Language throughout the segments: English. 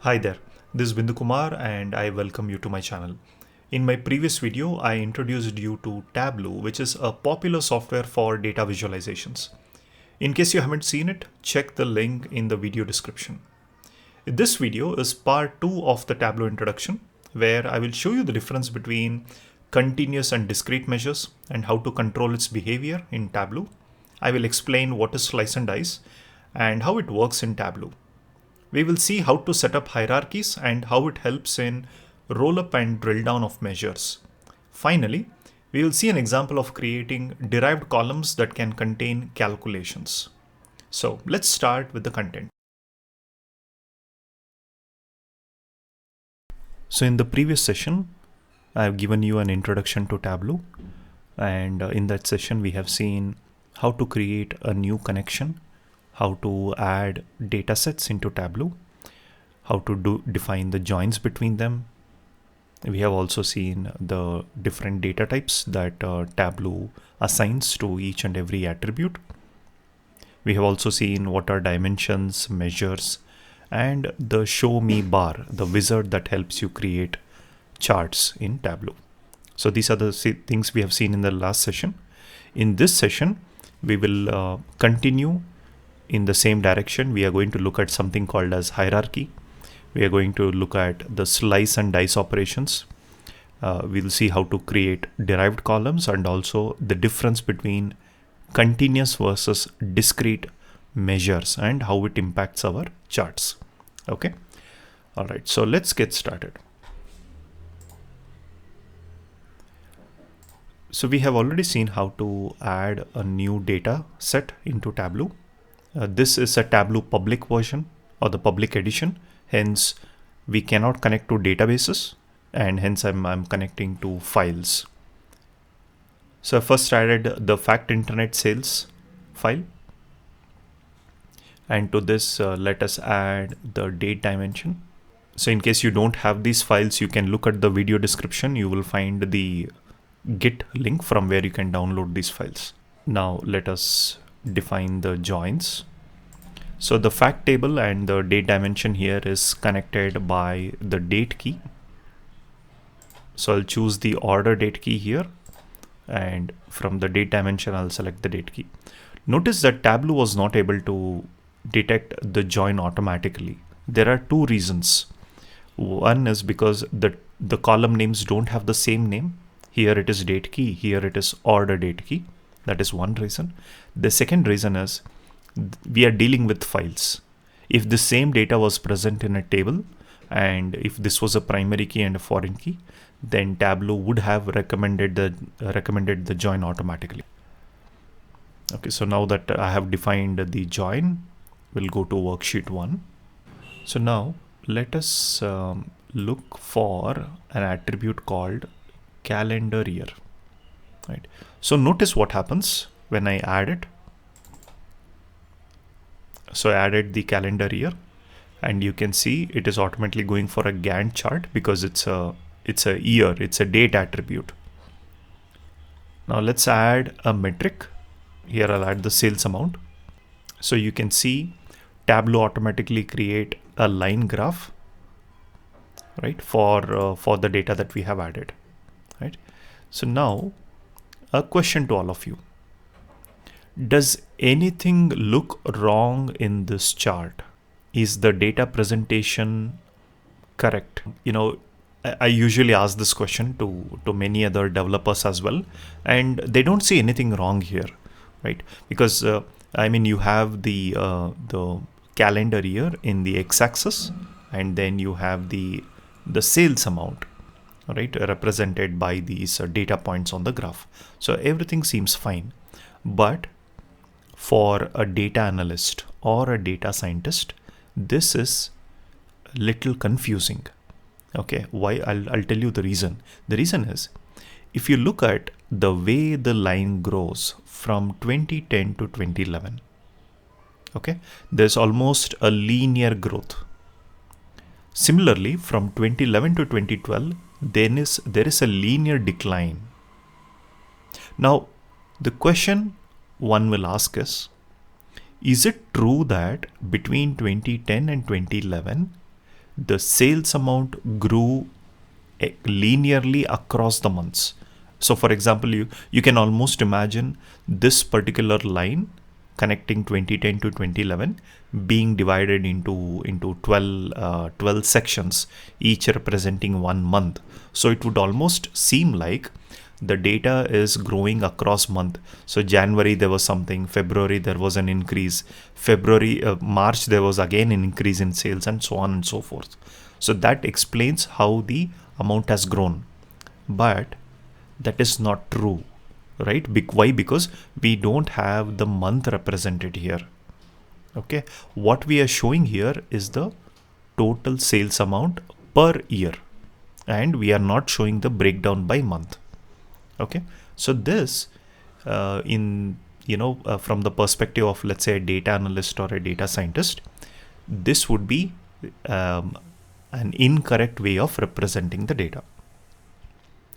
Hi there, this is Bindu Kumar and I welcome you to my channel. In my previous video, I introduced you to Tableau, which is a popular software for data visualizations. In case you haven't seen it, check the link in the video description. This video is part 2 of the Tableau introduction, where I will show you the difference between continuous and discrete measures and how to control its behavior in Tableau. I will explain what is slice and dice and how it works in Tableau. We will see how to set up hierarchies and how it helps in roll up and drill down of measures. Finally, we will see an example of creating derived columns that can contain calculations. So let's start with the content. So in the previous session, I have given you an introduction to Tableau, and in that session we have seen how to create a new connection, how to add data sets into Tableau, how to define the joins between them. We have also seen the different data types that Tableau assigns to each and every attribute. We have also seen what are dimensions, measures, and the show me bar, the wizard that helps you create charts in Tableau. So these are the things we have seen in the last session. In this session, we will continue in the same direction. We are going to look at something called as hierarchy. We are going to look at the slice and dice operations. We'll see how to create derived columns and also the difference between continuous versus discrete measures and how it impacts our charts. Okay. All right. So let's get started. So we have already seen how to add a new data set into Tableau. This is a Tableau public version or the public edition. Hence, we cannot connect to databases, and hence I'm connecting to files. So I first added the fact internet sales file. And to this, let us add the date dimension. So in case you don't have these files, you can look at the video description. You will find the Git link from where you can download these files. Now let us define the joins. So the fact table and the date dimension here is connected by the date key. So I'll choose the order date key here, and from the date dimension I'll select the date key. Notice that Tableau was not able to detect the join automatically. There are two reasons. One is because the column names don't have the same name. Here it is date key, here it is order date key. That is one reason. The second reason is we are dealing with files. If the same data was present in a table, and if this was a primary key and a foreign key, then Tableau would have recommended the join automatically. Okay, so now that I have defined the join, we'll go to worksheet 1. So now let us look for an attribute called calendar year. Right. So notice what happens when I add it. So I added the calendar year, and you can see it is automatically going for a Gantt chart because it's a year, it's a date attribute. Now let's add a metric. Here I'll add the sales amount. So you can see Tableau automatically create a line graph, right, for the data that we have added, right? So now a question to all of you. Does anything look wrong in this chart? Is the data presentation correct? You know, I usually ask this question to many other developers as well, and they don't see anything wrong here, right? Because I mean, you have the calendar year in the x-axis, and then you have the sales amount, right, represented by these data points on the graph. So everything seems fine, but for a data analyst or a data scientist, this is little confusing. Okay, why? I'll tell you the reason. The reason is, if you look at the way the line grows from 2010 to 2011, okay, there's almost a linear growth. Similarly, from 2011 to 2012, there is a linear decline. Now, the question one will ask is it true that between 2010 and 2011, the sales amount grew linearly across the months. So for example, you can almost imagine this particular line connecting 2010 to 2011 being divided into 12 sections, each representing 1 month. So it would almost seem like the data is growing across month. So January there was something, February there was an increase, March there was again an increase in sales, and so on and so forth. So that explains how the amount has grown. But that is not true, right? Why? Because we don't have the month represented here. Okay, what we are showing here is the total sales amount per year, and we are not showing the breakdown by month. Okay, so this from the perspective of, let's say, a data analyst or a data scientist, this would be an incorrect way of representing the data.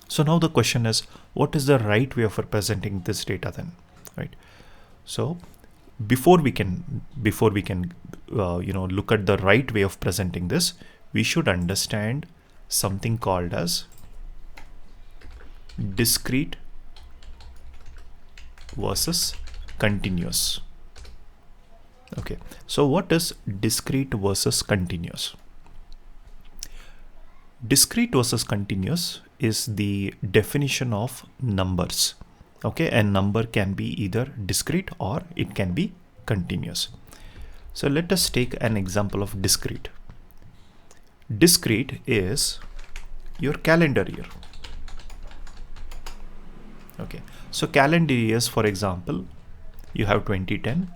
So now the question is, what is the right way of representing this data then, right? So before we can look at the right way of presenting this, we should understand something called as discrete versus continuous. Okay, so what is discrete versus continuous? Discrete versus continuous is the definition of numbers. Okay, and number can be either discrete or it can be continuous. So let us take an example of discrete. Discrete is your calendar year. Okay, so calendar years, for example, you have 2010,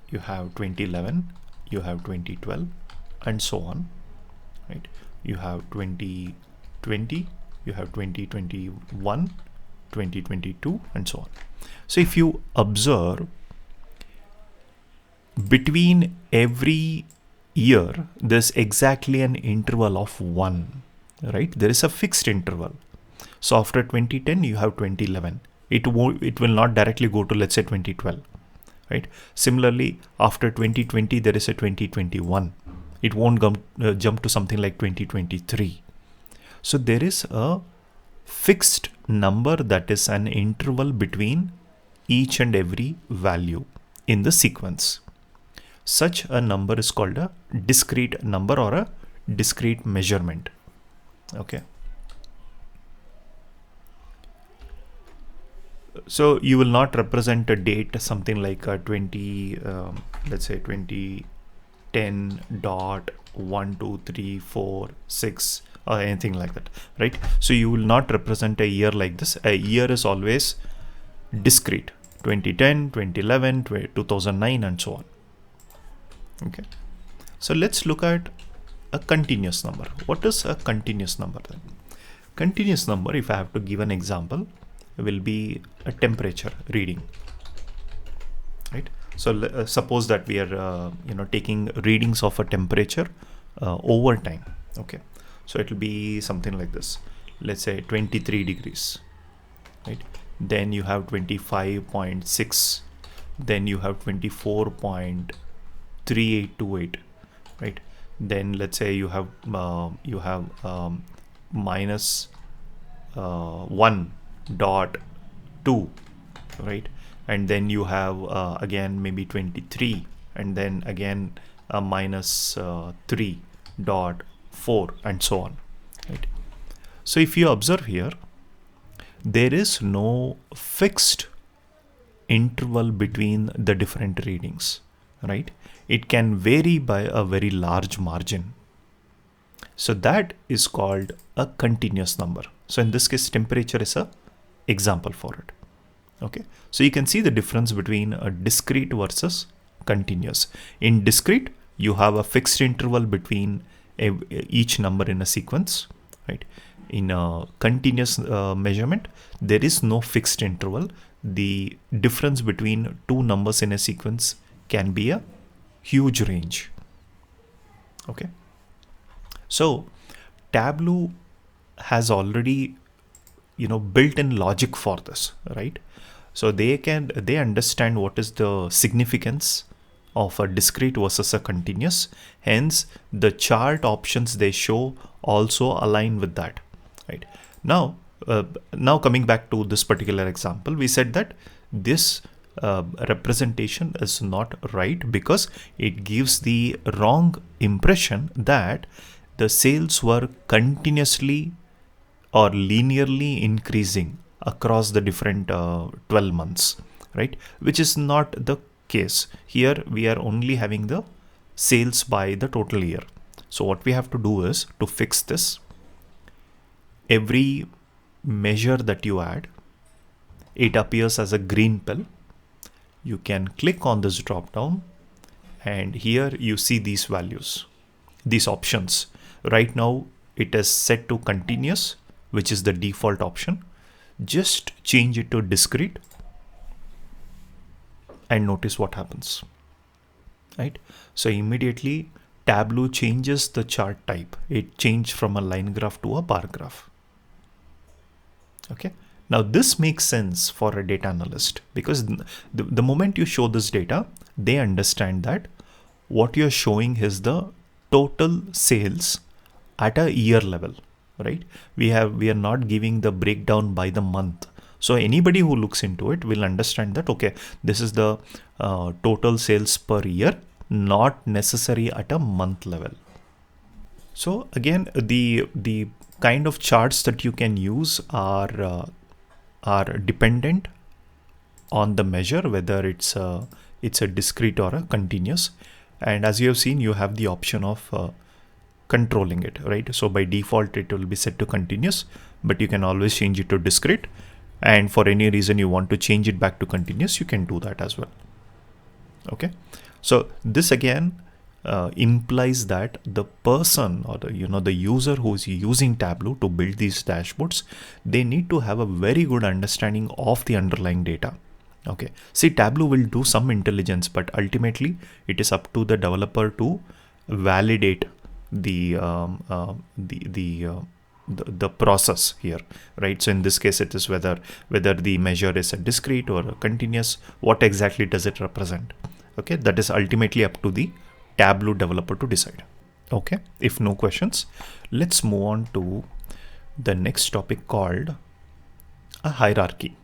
you have 2011, you have 2012, and so on, right? You have 2020, you have 2021, 2022, and so on. So if you observe, between every year there's exactly an interval of 1, right? There is a fixed interval. So after 2010 you have 2011. It will not directly go to, let's say, 2012, right? Similarly, after 2020 there is a 2021. It won't jump to something like 2023. So there is a fixed number that is an interval between each and every value in the sequence. Such a number is called a discrete number or a discrete measurement. Okay. So you will not represent a date something like a let's say 2010.1234.6 or anything like that, right? So you will not represent a year like this. A year is always discrete: 2010, 2011, 2009, and so on. Okay, so let's look at a continuous number. What is a continuous number then? Continuous number, if I have to give an example, will be a temperature reading, right? So suppose that we are taking readings of a temperature over time. Okay, so it will be something like this. Let's say 23 degrees, right? Then you have 25.6, then you have 24.3828, right? Then let's say you have minus 1.2, right? And then you have again maybe 23, and then again minus 3.4, and so on, right? So if you observe here, there is no fixed interval between the different readings, right? It can vary by a very large margin. So that is called a continuous number. So in this case, temperature is a example for it. Okay, so you can see the difference between a discrete versus continuous. In discrete, you have a fixed interval between each number in a sequence, right? In a continuous measurement, there is no fixed interval. The difference between two numbers in a sequence can be a huge range. Okay, so Tableau has already built-in logic for this, right? So they understand what is the significance of a discrete versus a continuous. Hence, the chart options they show also align with that. Right now, coming back to this particular example, we said that this representation is not right because it gives the wrong impression that the sales were continuously or linearly increasing across the different 12 months, right? Which is not the case. Here we are only having the sales by the total year. So what we have to do is to fix this. Every measure that you add, it appears as a green pill. You can click on this drop down and here you see these values, these options. Right now it is set to continuous, which is the default option. Just change it to discrete and notice what happens, right? So immediately Tableau changes the chart type. It changed from a line graph to a bar graph. Okay. Now this makes sense for a data analyst because the moment you show this data, they understand that what you're showing is the total sales at a year level, right? We are not giving the breakdown by the month. So anybody who looks into it will understand that, okay, this is the total sales per year, not necessary at a month level. So again, the kind of charts that you can use are dependent on the measure, whether it's a discrete or a continuous. And as you have seen, you have the option of controlling it, right? So by default, it will be set to continuous, but you can always change it to discrete. And for any reason you want to change it back to continuous, you can do that as well. Okay. So this again implies that the person or the user who is using Tableau to build these dashboards, they need to have a very good understanding of the underlying data. Okay. See, Tableau will do some intelligence, but ultimately it is up to the developer to validate the process here, right? So in this case, it is whether the measure is a discrete or a continuous. What exactly does it represent? Okay, that is ultimately up to the Tableau developer to decide. Okay, if no questions, let's move on to the next topic called a hierarchy.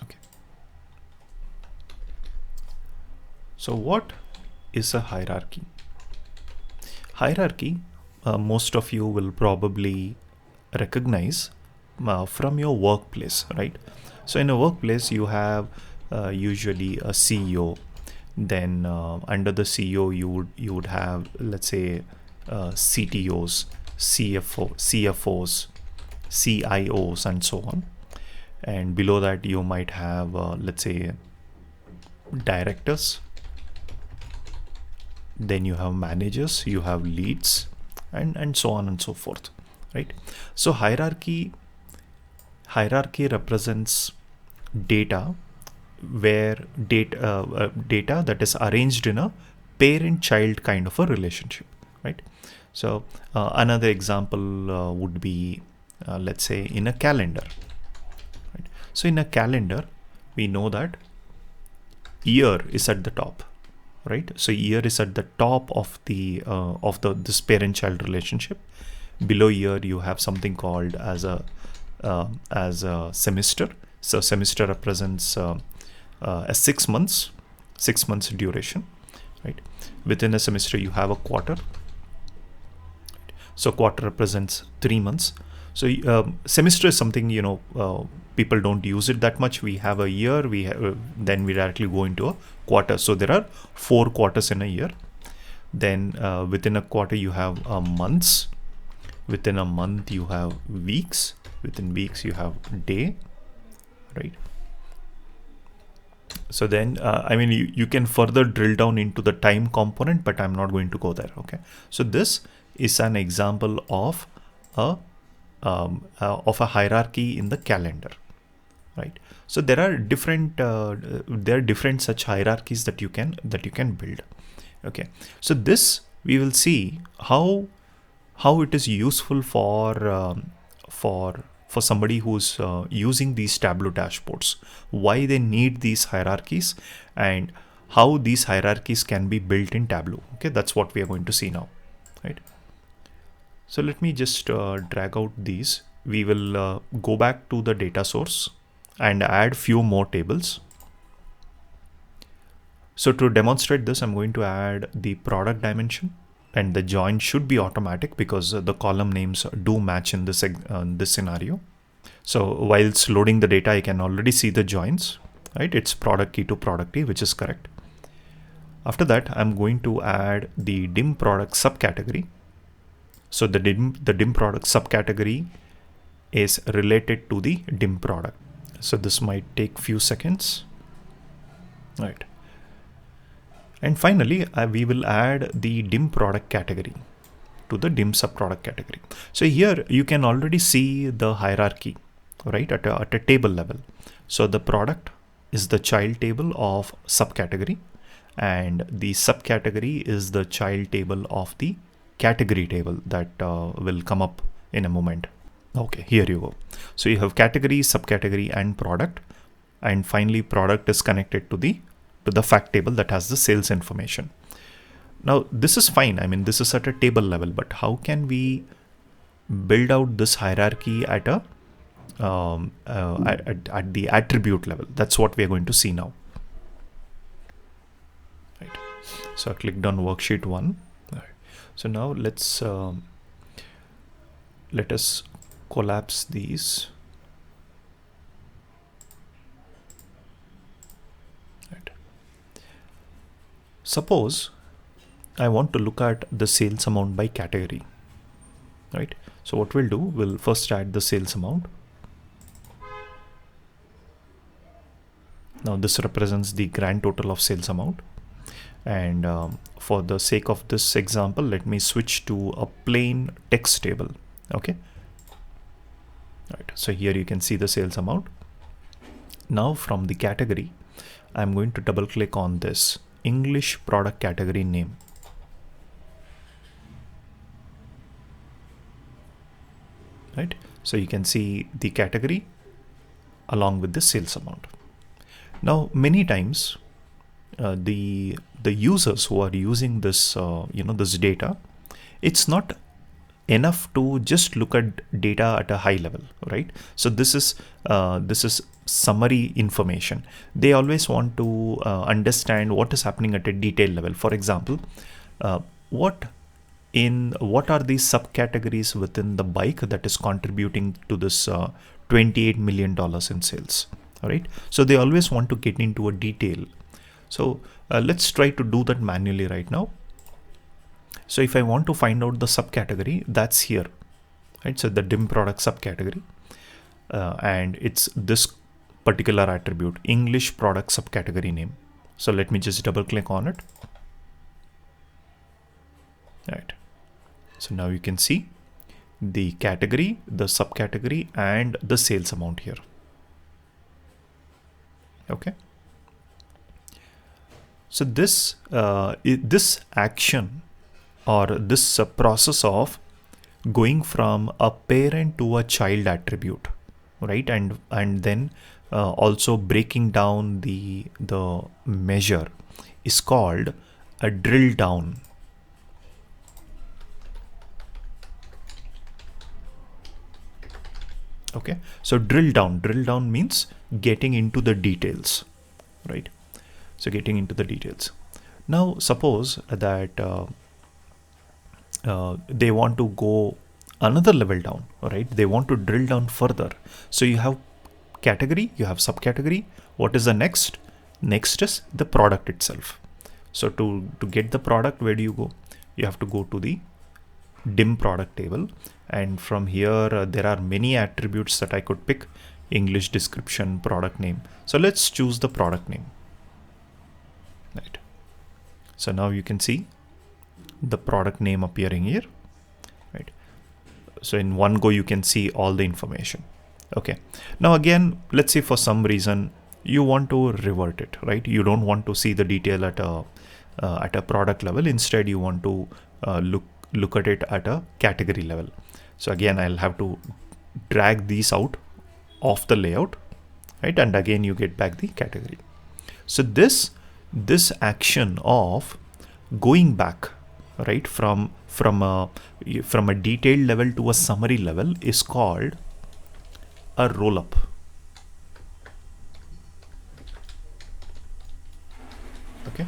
Okay. So what is a hierarchy? Hierarchy, most of you will probably recognize from your workplace, right? So in a workplace, you have usually a CEO. Then under the CEO, you would have, let's say, CTOs, CFOs, CIOs, and so on. And below that, you might have, let's say, directors. Then you have managers, you have leads, and so on and so forth, right? So hierarchy represents data where data that is arranged in a parent-child kind of a relationship, right? So another example would be, let's say, in a calendar, right? So in a calendar, we know that year is at the top, right? So year is at the top of this parent-child relationship. Below year, you have something called as a semester. So semester represents a 6 months duration, right? Within a semester, you have a quarter. So quarter represents 3 months. So semester is something, people don't use it that much. We have a year, then we directly go into a quarter. So there are 4 quarters in a year. Then within a quarter, you have months. Within a month, you have weeks. Within weeks, you have day, right? So then, you can further drill down into the time component, but I'm not going to go there. Okay. So this is an example of a hierarchy in the calendar, right? So there are different such hierarchies that you can build. Okay. So this we will see how it is useful for somebody who's using these Tableau dashboards, why they need these hierarchies, and how these hierarchies can be built in Tableau. Okay, that's what we are going to see now, right? So let me just drag out these. We will go back to the data source and add few more tables. So to demonstrate this, I'm going to add the product dimension, and the join should be automatic because the column names do match in this scenario. So whilst loading the data, I can already see the joins, right? It's product key to product key, which is correct. After that, I'm going to add the dim product subcategory. So the dim product subcategory is related to the dim product. So this might take few seconds, right? And finally, we will add the dim product category to the dim subproduct category. So here you can already see the hierarchy, right, at a table level. So the product is the child table of subcategory, and the subcategory is the child table of the category table that will come up in a moment. Okay, here you go. So you have category, subcategory, and product, and finally product is connected to the fact table that has the sales information. Now this is fine. I mean, this is at a table level, but how can we build out this hierarchy at a at the attribute level? That's what we are going to see now. Right. So I clicked on worksheet 1. Right. So now let's let us collapse these. Right. Suppose I want to look at the sales amount by category, right? So what we'll do, we'll first add the sales amount. Now this represents the grand total of sales amount. And for the sake of this example, let me switch to a plain text table. Okay. Right. So here you can see the sales amount. Now from the category, I'm going to double click on this English product category name. Right. So you can see the category along with the sales amount. Now, many times the users who are using this, this data, it's not enough to just look at data at a high level, right? So this is summary information. They always want to understand what is happening at a detailed level. For example, what are these subcategories within the bike that is contributing to this $28 million in sales? All right. So they always want to get into a detail. So let's try to do that manually right now. So if I want to find out the subcategory, that's here, right? So the dim product subcategory, and it's this particular attribute, English product subcategory name. So let me just double click on it. Right. So now you can see the category, the subcategory, and the sales amount here. Okay. So this action, or this process of going from a parent to a child attribute, right, and then also breaking down the measure, is called a drill down. Okay, so drill down means getting into the details, right? So getting into the details. Now suppose that they want to go another level down, right? They want to drill down further. So you have category, you have subcategory. What is the next? Next is the product itself. So to get the product, where do you go? You have to go to the dim product table, and from here there are many attributes that I could pick: English description, product name. So let's choose the product name. Right. So now you can see the product name appearing here, right? So in one go you can see all the information. Okay. Now again, let's say for some reason you want to revert it, right? You don't want to see the detail at a product level. Instead, you want to look at it at a category level. So again, I'll have to drag these out of the layout, right? And again, you get back the category. So this this action of going back, right, from a detailed level to a summary level is called a roll up. Okay,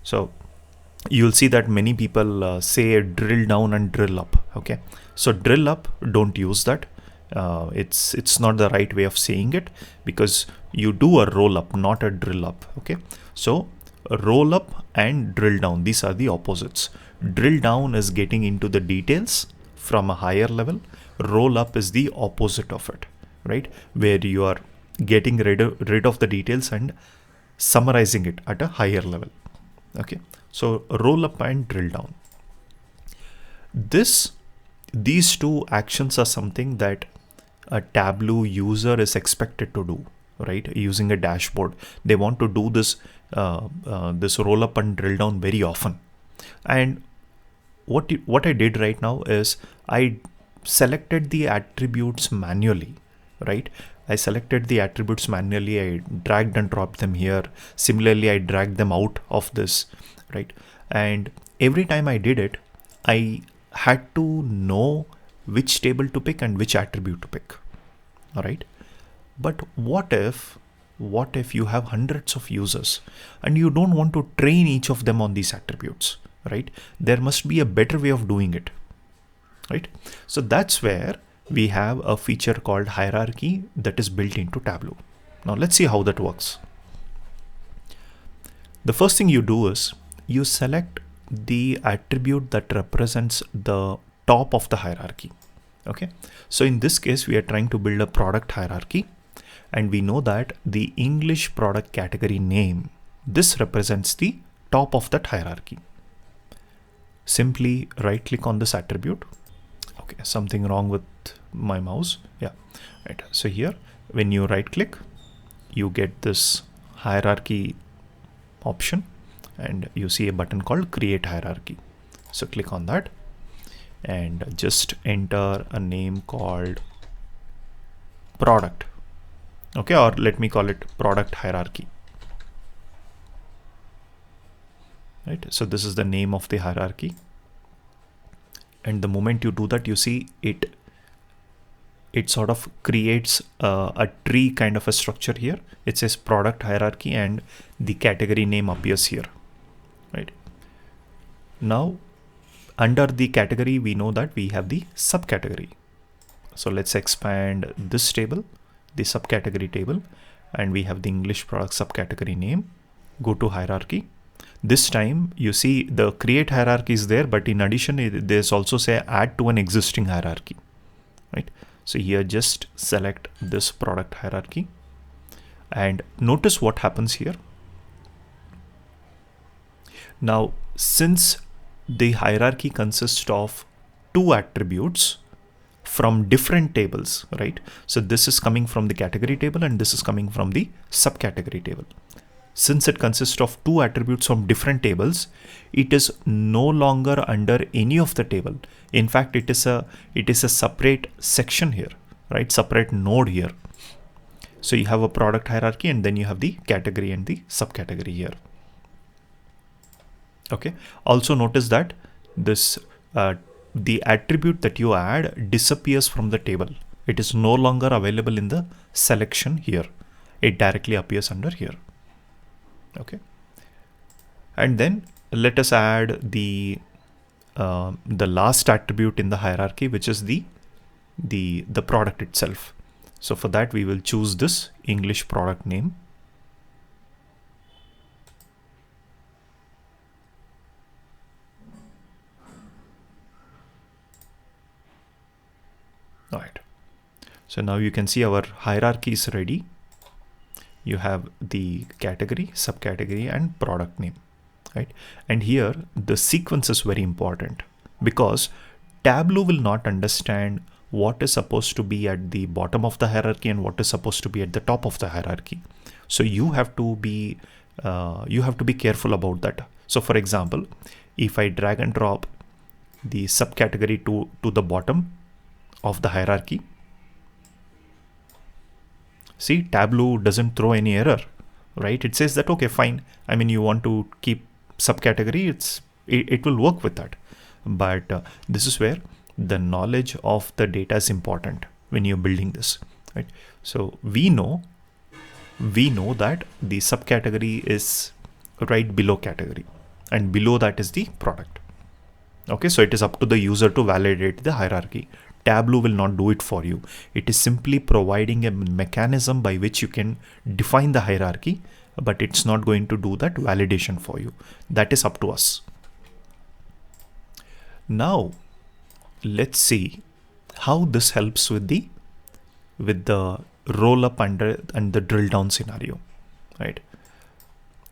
so you'll see that many people say drill down and drill up. Okay, so drill up, don't use that. It's not the right way of saying it, because you do a roll up, not a drill up. Okay, so roll up and drill down, these are the opposites. Drill down is getting into the details from a higher level. Roll up is the opposite of it, right, where you are getting rid of the details and summarizing it at a higher level. Okay, so roll up and drill down. These two actions are something that a Tableau user is expected to do, right? Using a dashboard, they want to do this this roll up and drill down very often. And what I did right now is I selected the attributes manually, right? I selected the attributes manually. I dragged and dropped them here. Similarly, I dragged them out of this, right? And every time I did it, I had to know which table to pick and which attribute to pick. All right. But what if you have hundreds of users and you don't want to train each of them on these attributes, right? There must be a better way of doing it, right? So that's where we have a feature called hierarchy that is built into Tableau. Now let's see how that works. The first thing you do is you select the attribute that represents the top of the hierarchy. Okay, so in this case we are trying to build a product hierarchy, and we know that the English product category name, this represents the top of that hierarchy. Simply right click on this attribute. Okay, something wrong with my mouse. Yeah, right. So here when you right click, you get this hierarchy option and you see a button called create hierarchy. So click on that and just enter a name called product. Okay, or let me call it product hierarchy. Right, so this is the name of the hierarchy, and the moment you do that, you see it sort of creates a tree kind of a structure here. It says product hierarchy and the category name appears here, right? Now under the category, we know that we have the subcategory. So let's expand this table, the subcategory table, and we have the English product subcategory name. Go to hierarchy. This time you see the create hierarchy is there, but in addition, there's also say add to an existing hierarchy, right? So here just select this product hierarchy and notice what happens here. Now, since the hierarchy consists of two attributes from different tables, right? So this is coming from the category table and this is coming from the subcategory table. Since it consists of two attributes from different tables, it is no longer under any of the table. In fact, it is a separate section here, right? Separate node here. So you have a product hierarchy and then you have the category and the subcategory here. Okay. Also notice that this the attribute that you add disappears from the table. It is no longer available in the selection here. It directly appears under here. Okay. And then let us add the last attribute in the hierarchy, which is the product itself. So for that we will choose this English product name. All right. So now you can see our hierarchy is ready. You have the category, subcategory, and product name, right? And here the sequence is very important because Tableau will not understand what is supposed to be at the bottom of the hierarchy and what is supposed to be at the top of the hierarchy. So you have to be careful about that. So for example, if I drag and drop the subcategory to the bottom of the hierarchy, see, Tableau doesn't throw any error, right? It says that, okay, fine. I mean, you want to keep subcategory, it will work with that. But this is where the knowledge of the data is important when you're building this, right? So we know that the subcategory is right below category, and below that is the product. Okay, so it is up to the user to validate the hierarchy. Tableau will not do it for you. It is simply providing a mechanism by which you can define the hierarchy, but it's not going to do that validation for you. That is up to us. Now, let's see how this helps with the roll up and the drill down scenario, right?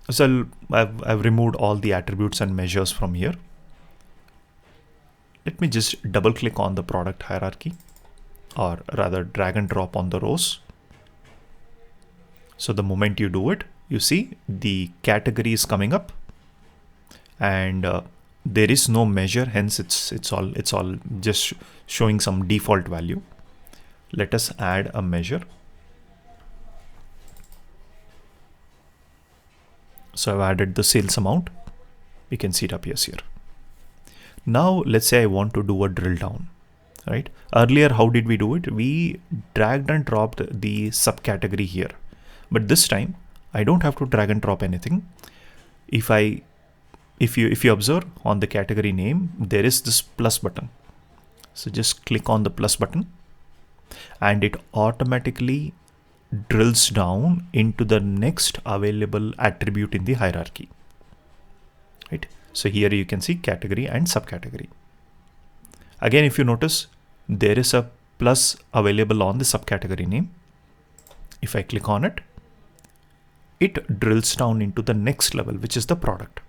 So I've removed all the attributes and measures from here. Let me just double click on the product hierarchy, or rather drag and drop on the rows. So the moment you do it, you see the category is coming up, and there is no measure, hence it's all just showing some default value. Let us add a measure. So I've added the sales amount. You can see it appears here. Now let's say I want to do a drill down, right? Earlier, how did we do it? We dragged and dropped the subcategory here, but this time I don't have to drag and drop anything. If you observe on the category name, there is this plus button. So just click on the plus button, and it automatically drills down into the next available attribute in the hierarchy, right? So here you can see category and subcategory. Again, if you notice, there is a plus available on the subcategory name. If I click on it, it drills down into the next level, which is the product.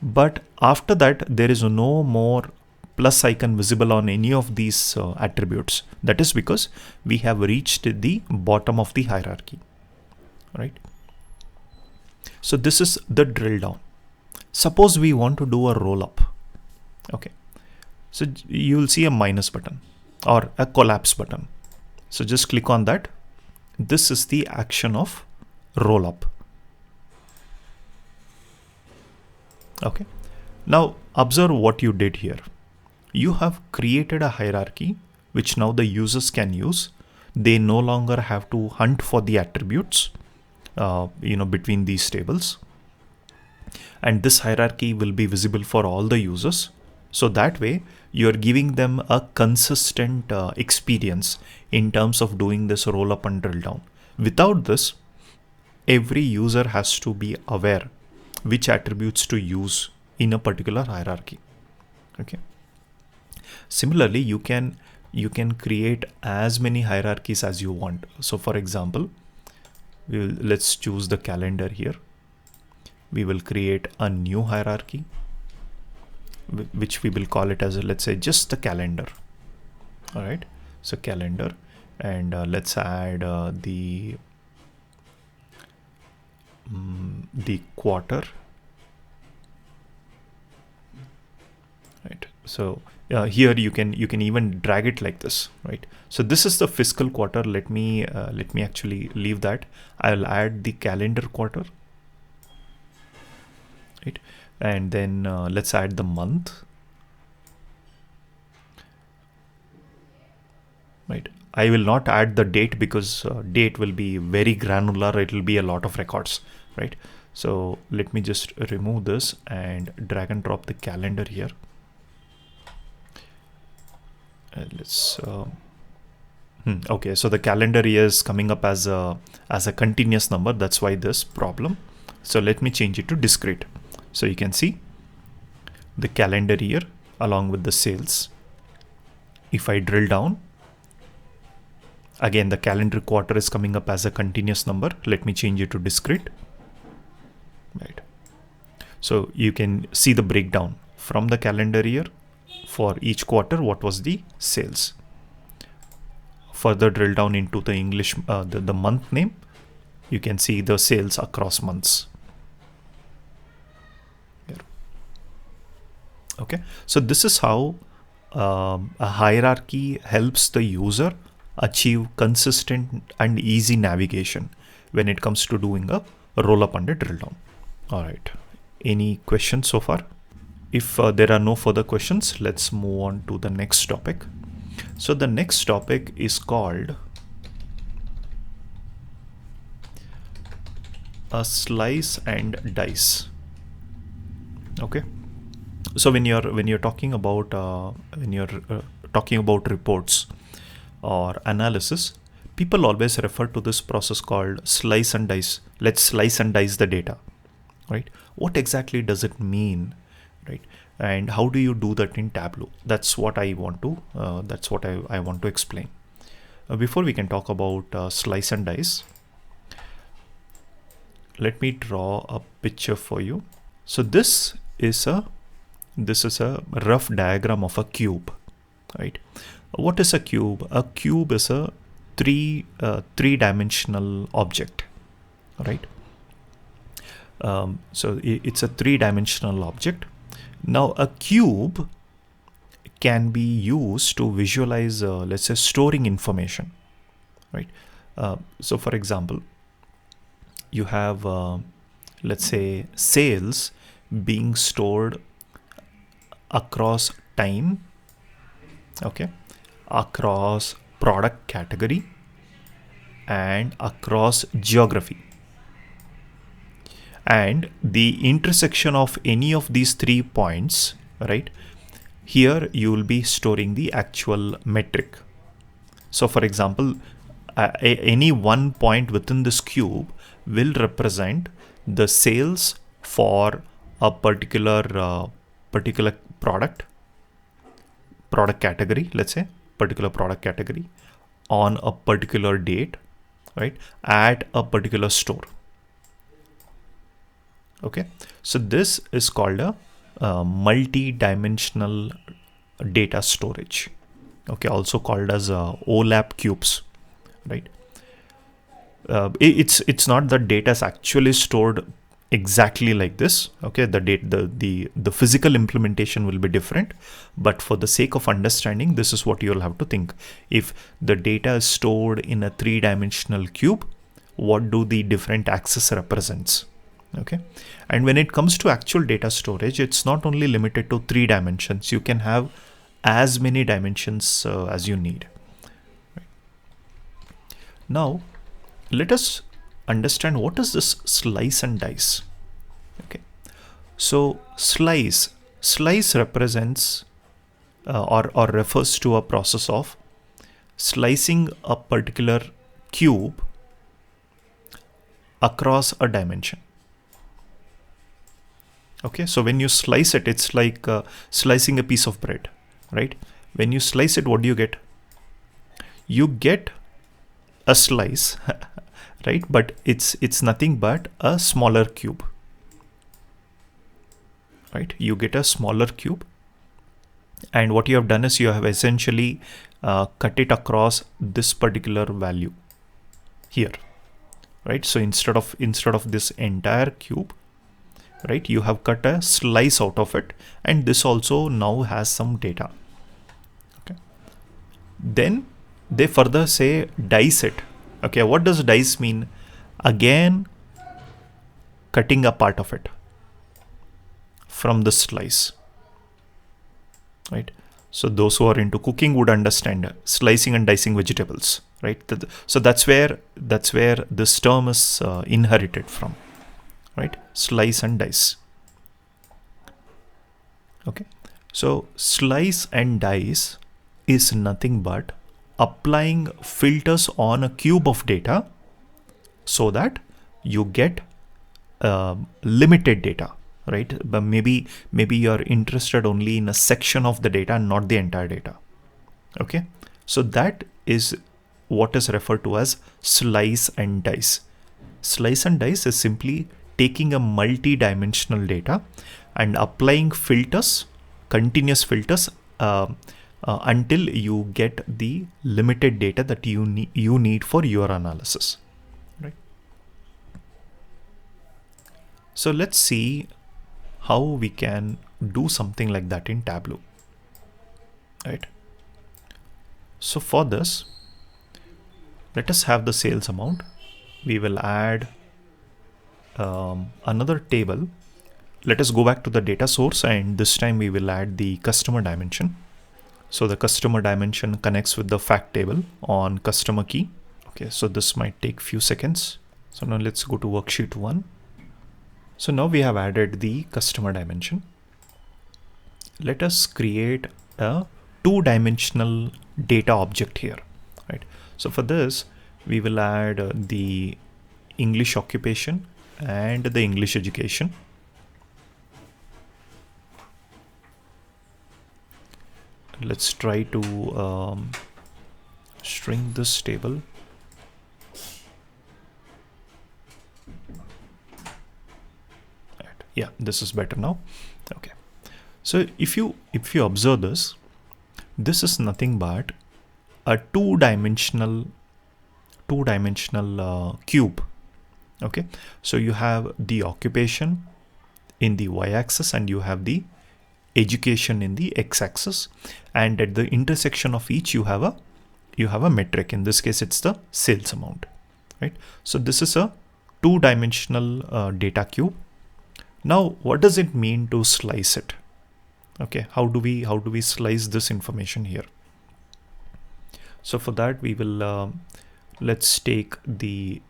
But after that, there is no more plus icon visible on any of these attributes. That is because we have reached the bottom of the hierarchy, right? So this is the drill down. Suppose we want to do a roll up. Okay, so you will see a minus button or a collapse button. So just click on that. This is the action of roll up. Okay, now observe what you did here. You have created a hierarchy which now the users can use. They no longer have to hunt for the attributes between these tables, and this hierarchy will be visible for all the users. So that way you're giving them a consistent experience in terms of doing this roll up and drill down. Without this, every user has to be aware which attributes to use in a particular hierarchy. Okay. Similarly, you can create as many hierarchies as you want. So for example, let's choose the calendar here. We will create a new hierarchy, which we will call it as let's say just the calendar. All right. So calendar, and let's add the quarter. Right. So here you can even drag it like this, right? So this is the fiscal quarter. Let me actually leave that. I'll add the calendar quarter, right? And then let's add the month, right? I will not add the date because date will be very granular. It will be a lot of records, right? So let me just remove this and drag and drop the calendar here. Let's okay, so the calendar year is coming up as a continuous number. That's why this problem. So let me change it to discrete. So you can see the calendar year along with the sales. If I drill down, again the calendar quarter is coming up as a continuous number. Let me change it to discrete, right? So you can see the breakdown from the calendar year. For each quarter, what was the sales? Further drill down into the English, the month name, you can see the sales across months. Here. Okay, so this is how a hierarchy helps the user achieve consistent and easy navigation when it comes to doing a roll up and a drill down. All right, any questions so far? If there are no further questions, let's move on to the next topic. So the next topic is called a slice and dice. Okay, so when you're talking about reports or analysis, people always refer to this process called slice and dice. Let's slice and dice the data, right? What exactly does it mean, right? And how do you do that in Tableau? That's what I want to I want to explain. Before we can talk about slice and dice, let me draw a picture for you. So this is a rough diagram of a cube, right? What is a cube? A cube is a three-dimensional object, right? So it's a three-dimensional object. Now a cube can be used to visualize, let's say, storing information, right? So for example, you have, let's say, sales being stored across time, okay, across product category, and across geography. And the intersection of any of these 3 points, right, here you will be storing the actual metric. So for example, any one point within this cube will represent the sales for a particular product category, let's say particular product category, on a particular date, right, at a particular store. Okay, so this is called a multi-dimensional data storage, okay, also called as OLAP cubes, right? It's not that data is actually stored exactly like this, okay. The physical implementation will be different, but for the sake of understanding, this is what you'll have to think. If the data is stored in a three-dimensional cube, what do the different axes represents, okay? And when it comes to actual data storage, it's not only limited to 3 dimensions. You can have as many dimensions as you need, right? Now let us understand what is this slice and dice. Okay, so slice represents or refers to a process of slicing a particular cube across a dimension. Okay, so when you slice it, it's like slicing a piece of bread, right? When you slice it, what do you get? You get a slice, right? But it's nothing but a smaller cube, right? You get a smaller cube, and what you have done is you have essentially cut it across this particular value here, right? So instead of this entire cube, right, you have cut a slice out of it, and this also now has some data. Okay, then they further say dice it. Okay, what does dice mean? Again, cutting a part of it from the slice, right? So those who are into cooking would understand slicing and dicing vegetables, right? So that's where this term is inherited from, right? Slice and dice. Okay, so slice and dice is nothing but applying filters on a cube of data so that you get limited data, right? But maybe you're interested only in a section of the data, not the entire data. Okay, so that is what is referred to as slice and dice. Slice and dice is simply taking a multi-dimensional data and applying filters, continuous filters, until you get the limited data that you need for your analysis, right? So let's see how we can do something like that in Tableau, right? So for this, let us have the sales amount. we will add another table. Let us go back to the data source, and this time we will add the customer dimension. So the customer dimension connects with the fact table on customer key. Okay, so this might take few seconds. So now let's go to worksheet 1. So now we have added the customer dimension. Let us create a two-dimensional data object here, right? So for this, we will add the English occupation and the English education. Let's try to string this table. Right. Yeah, this is better now. Okay. So if you observe this, this is nothing but a two-dimensional cube. Okay. So you have the occupation in the y-axis and you have the education in the x-axis, and at the intersection of each you have a metric. In this case it's the sales amount, right? So this is a two-dimensional data cube. Now what does it mean to slice it? Okay, how do we slice this information here? So for that we will let's take the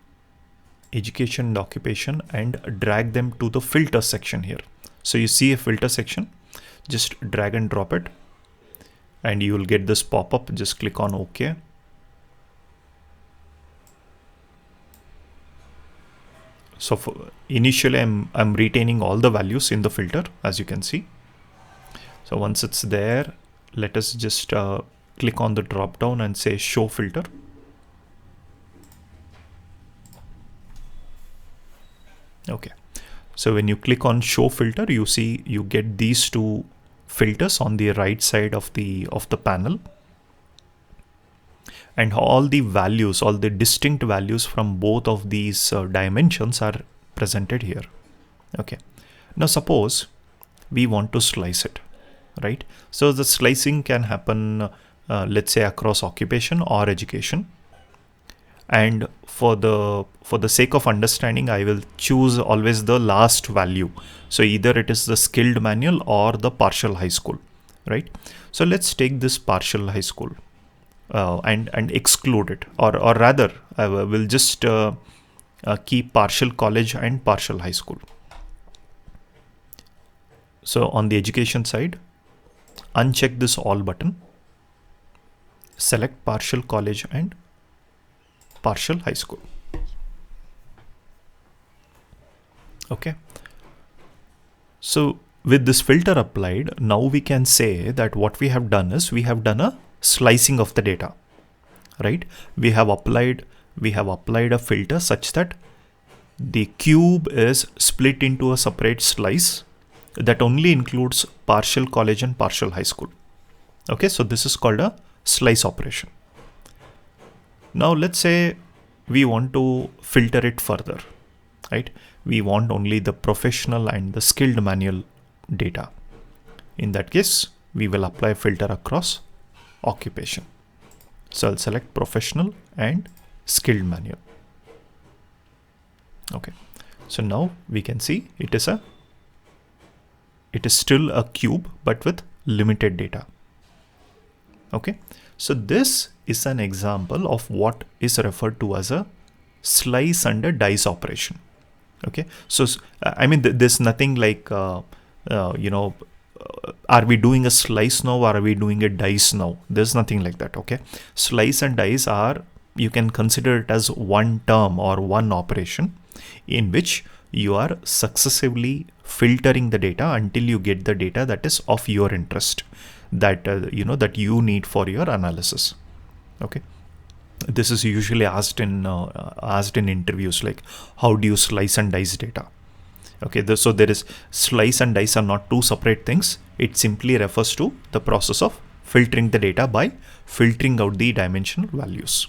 education and occupation and drag them to the filter section here. So you see a filter section, just drag and drop it and you will get this pop-up. Just click on OK. So initially I'm retaining all the values in the filter, as you can see. So once it's there, let us just click on the drop down and say show filter. Okay. So when you click on show filter, you see you get these two filters on the right side of the panel, and all the values, all the distinct values from both of these dimensions are presented here. Okay. Now suppose we want to slice it, right? So the slicing can happen, let's say across occupation or education. And for the sake of understanding, I will choose always the last value. So either it is the skilled manual or the partial high school, right? So let's take this partial high school and exclude it, or rather I will just keep partial college and partial high school. So on the education side, uncheck this all button, select partial college and partial high school. Okay. So with this filter applied, now we can say that what we have done is we have done a slicing of the data, right? We have applied a filter such that the cube is split into a separate slice that only includes partial college and partial high school. Okay, so this is called a slice operation. Now let's say we want to filter it further, right? We want only the professional and the skilled manual data. In that case, we will apply a filter across occupation. So I'll select professional and skilled manual. Okay. So now we can see it is still a cube, but with limited data. Okay. So this is an example of what is referred to as a slice and a dice operation. Okay. So I mean, there's nothing like, are we doing a slice now or are we doing a dice now? There's nothing like that. Okay. Slice and dice are, you can consider it as one term or one operation in which you are successively filtering the data until you get the data that is of your interest, that that you need for your analysis. Okay. This is usually asked in interviews, like how do you slice and dice data? Okay, so there is slice and dice are not two separate things. It simply refers to the process of filtering the data by filtering out the dimensional values.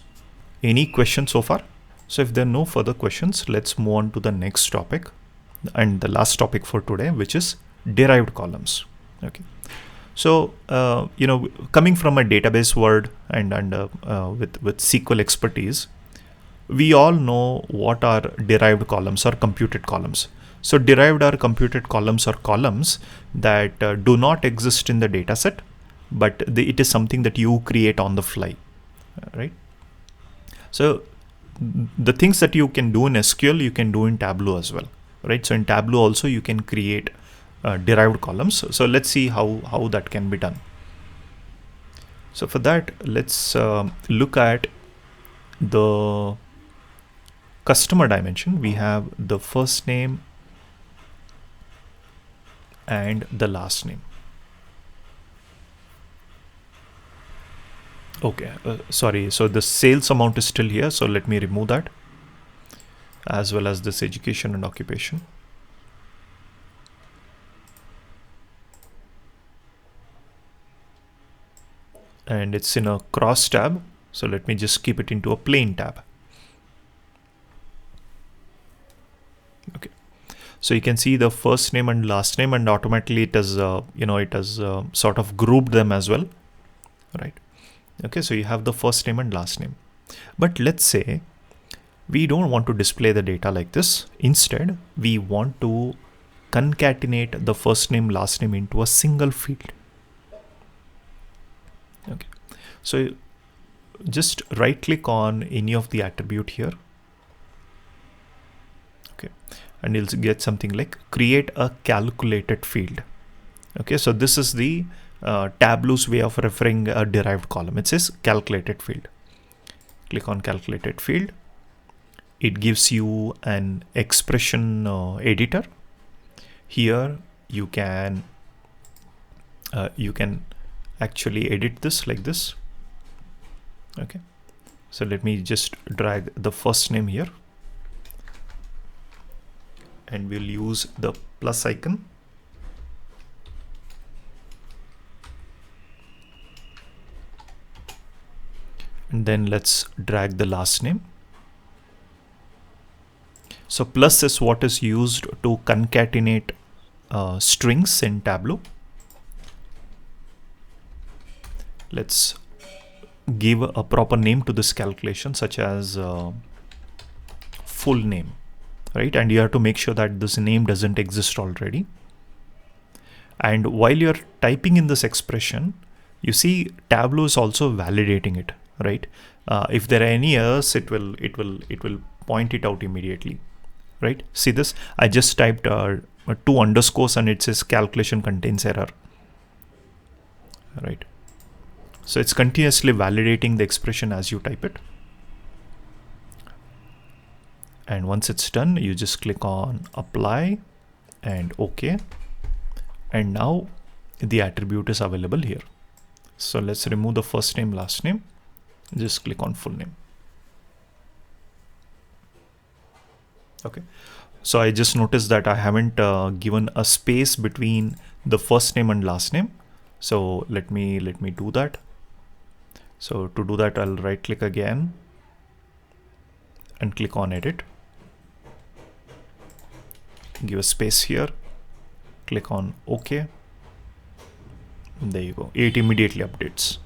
Any questions so far? So if there are no further questions, let's move on to the next topic and the last topic for today, which is derived columns. Okay. So, coming from a database world and with SQL expertise, we all know what are derived columns or computed columns. So derived or computed columns are columns that do not exist in the data set, but it is something that you create on the fly, right? So the things that you can do in SQL, you can do in Tableau as well, right? So in Tableau also you can create derived columns. So let's see how that can be done. So for that, let's look at the customer dimension. We have the first name and the last name. Okay, sorry. So the sales amount is still here. So let me remove that, as well as this education and occupation. And it's in a cross tab. So let me just keep it into a plain tab. Okay. So you can see the first name and last name, and automatically it has, sort of grouped them as well, right? Okay, so you have the first name and last name. But let's say we don't want to display the data like this. Instead, we want to concatenate the first name, last name into a single field. Okay, so just right click on any of the attribute here. Okay, and you'll get something like create a calculated field. Okay, so this is the Tableau's way of referring a derived column. It says calculated field. Click on calculated field. It gives you an expression editor. Here you can actually edit this like this. Okay, so let me just drag the first name here, and we'll use the plus icon. And then let's drag the last name. So plus is what is used to concatenate strings in Tableau. Let's give a proper name to this calculation, such as full name, right? And you have to make sure that this name doesn't exist already. And while you're typing in this expression, you see Tableau is also validating it, right? If there are any errors, it will point it out immediately, right? See this? I just typed 2 underscores and it says calculation contains error, right? So it's continuously validating the expression as you type it. And once it's done, you just click on apply and OK. And now the attribute is available here. So let's remove the first name, last name. Just click on full name. Okay. So I just noticed that I haven't given a space between the first name and last name. So let me do that. So to do that, I'll right click again and click on edit. Give a space here. Click on OK. And there you go. It immediately updates.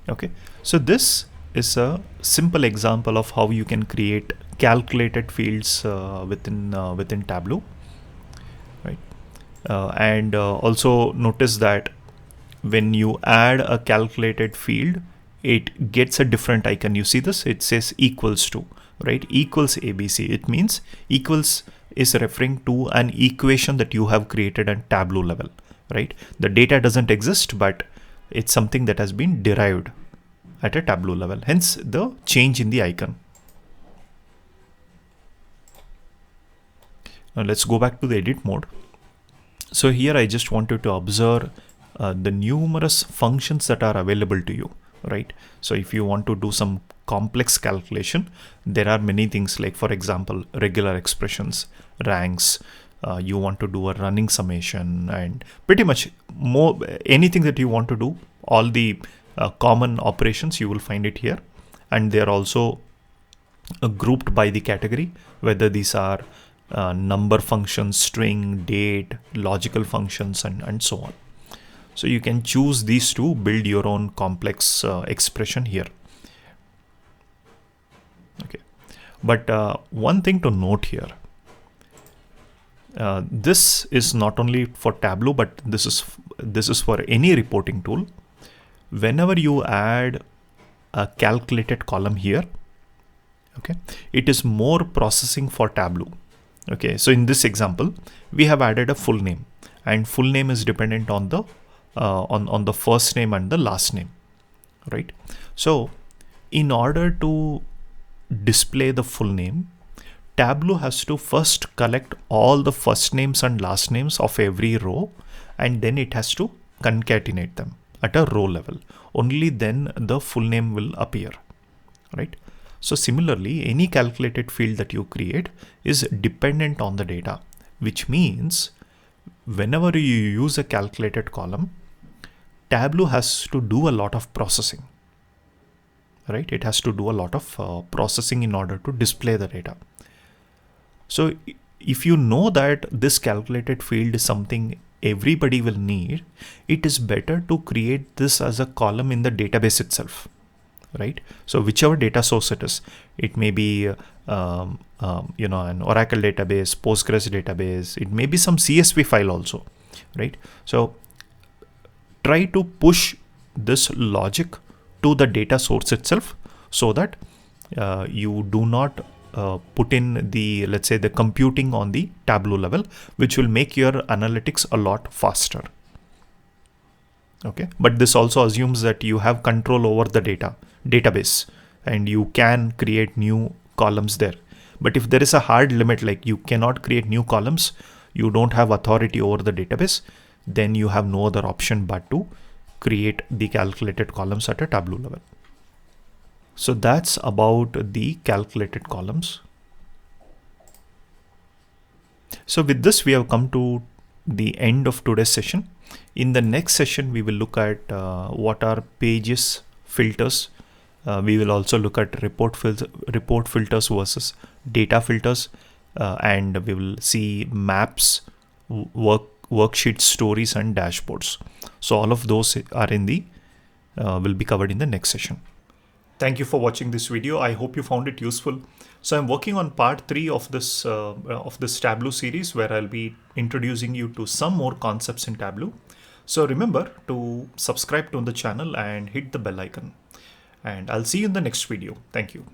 Okay. So this is a simple example of how you can create calculated fields within Tableau, right? And also notice that when you add a calculated field, it gets a different icon. You see this? It says equals to, right? Equals ABC. It means equals is referring to an equation that you have created at Tableau level, right? The data doesn't exist, but it's something that has been derived at a Tableau level. Hence the change in the icon. Now let's go back to the edit mode. So here I just wanted to observe the numerous functions that are available to you, right? So if you want to do some complex calculation, there are many things like, for example, regular expressions, ranks, you want to do a running summation, and pretty much more anything that you want to do, all the common operations, you will find it here. And they're also grouped by the category, whether these are number functions, string, date, logical functions, and so on. So you can choose these to build your own complex expression here. But one thing to note here, this is not only for Tableau, but this is for any reporting tool. Whenever you add a calculated column here, okay, it is more processing for Tableau. Okay, so in this example, we have added a full name, and full name is dependent on the on the first name and the last name, right? So in order to display the full name, Tableau has to first collect all the first names and last names of every row, and then it has to concatenate them at a row level. Only then the full name will appear, right? So similarly, any calculated field that you create is dependent on the data, which means whenever you use a calculated column, Tableau has to do a lot of processing, right? It has to do a lot of processing in order to display the data. So if you know that this calculated field is something everybody will need, it is better to create this as a column in the database itself, right? So whichever data source it may be an Oracle database, Postgres database, it may be some CSV file also, right? So try to push this logic to the data source itself, so that you do not put in the, let's say, the computing on the Tableau level, which will make your analytics a lot faster. Okay, but this also assumes that you have control over the database and you can create new columns there. But if there is a hard limit, like you cannot create new columns, you don't have authority over the database, then you have no other option but to create the calculated columns at a Tableau level. So that's about the calculated columns. So with this, we have come to the end of today's session. In the next session, we will look at what are pages filters. We will also look at report filters versus data filters, and we will see maps, worksheets, stories, and dashboards. So all of those are in the will be covered in the next session. Thank you for watching this video. I hope you found it useful. So I'm working on part 3 of this Tableau series, where I'll be introducing you to some more concepts in Tableau. So remember to subscribe to the channel and hit the bell icon. And I'll see you in the next video. Thank you.